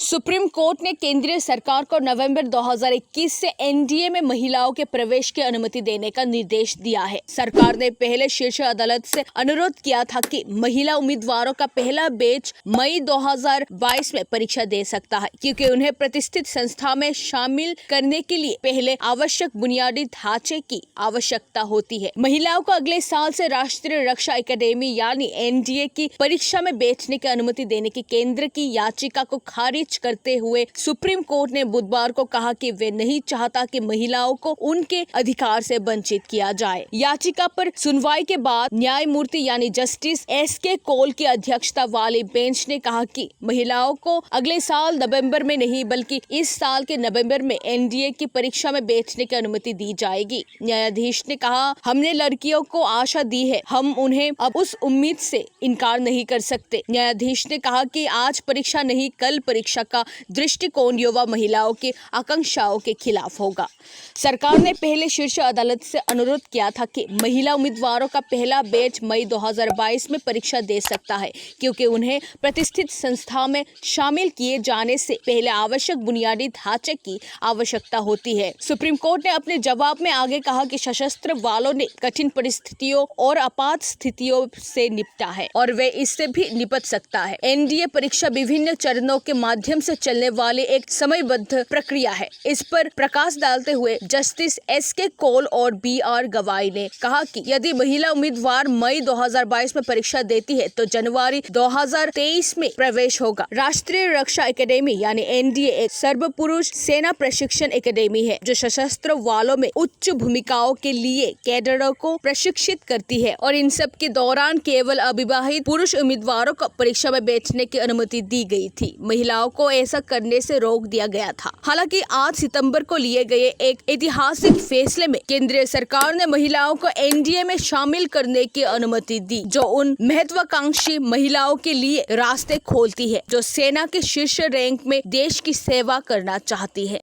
Supreme court ने केंद्रीय सरकार को नवंबर 2021 से एनडीए में महिलाओं के प्रवेश की अनुमति देने का निर्देश दिया है। सरकार ने पहले शीर्ष अदालत से अनुरोध किया था कि महिला उम्मीदवारों का पहला बैच मई 2022 में परीक्षा दे सकता है, क्योंकि उन्हें प्रतिष्ठित संस्था में शामिल करने के लिए पहले आवश्यक बुनियादी ढांचे की आवश्यकता होती है। महिलाओं को अगले साल से राष्ट्रीय रक्षा एकेडमी यानी एनडीए की परीक्षा में बैठने की अनुमति देने की केंद्र की याचिका को खारिज करते हुए सुप्रीम कोर्ट ने बुधवार को कहा कि वे नहीं चाहता कि महिलाओं को उनके अधिकार से वंचित किया जाए। याचिका पर सुनवाई के बाद न्यायमूर्ति यानी जस्टिस एस.के. कौल की अध्यक्षता वाली बेंच ने कहा कि महिलाओं को अगले साल नवंबर में नहीं बल्कि इस साल के नवंबर में एनडीए की परीक्षा में बैठने की अनुमति दी जाएगी। न्यायाधीश ने कहा, हमने लड़कियों को आशा दी है, हम उन्हें अब उस उम्मीद से इनकार नहीं कर सकते। न्यायाधीश ने कहा कि आज परीक्षा नहीं, कल परीक्षा का दृष्टिकोण युवा महिलाओं की आकांक्षाओं के खिलाफ होगा। सरकार ने पहले शीर्ष अदालत से अनुरोध किया था कि महिला उम्मीदवारों का पहला बैच मई 2022 में परीक्षा दे सकता है, क्योंकि उन्हें प्रतिष्ठित संस्था में शामिल किए जाने से पहले आवश्यक बुनियादी ढांचे की आवश्यकता होती है। सुप्रीम कोर्ट ने अपने जवाब में आगे कहा कि सशस्त्र बलों ने कठिन परिस्थितियों और आपात स्थितियों से निपटा है और वे इससे भी निपट सकता है। एनडीए परीक्षा विभिन्न चरणों के माध्यम से चलने वाली एक समयबद्ध प्रक्रिया है। इस पर प्रकाश डालते हुए जस्टिस एस.के. कौल और बी.आर. गवाई ने कहा कि यदि महिला उम्मीदवार मई 2022 में परीक्षा देती है तो जनवरी 2023 में प्रवेश होगा। राष्ट्रीय रक्षा एकेडमी यानी एनडीए एक सर्वपुरुष सेना प्रशिक्षण एकेडमी है जो सशस्त्र बलों में उच्च भूमिकाओं के लिए कैडरों को प्रशिक्षित करती है और इन सब के दौरान केवल अविवाहित पुरुष उम्मीदवारों को परीक्षा में बैठने की अनुमति दी गई थी। महिलाओं को ऐसा करने से रोक दिया गया था। हालांकि 8 सितंबर को लिए गए एक ऐतिहासिक फैसले में केंद्रीय सरकार ने महिलाओं को एनडीए में शामिल करने की अनुमति दी, जो उन महत्वाकांक्षी महिलाओं के लिए रास्ते खोलती है जो सेना के शीर्ष रैंक में देश की सेवा करना चाहती है।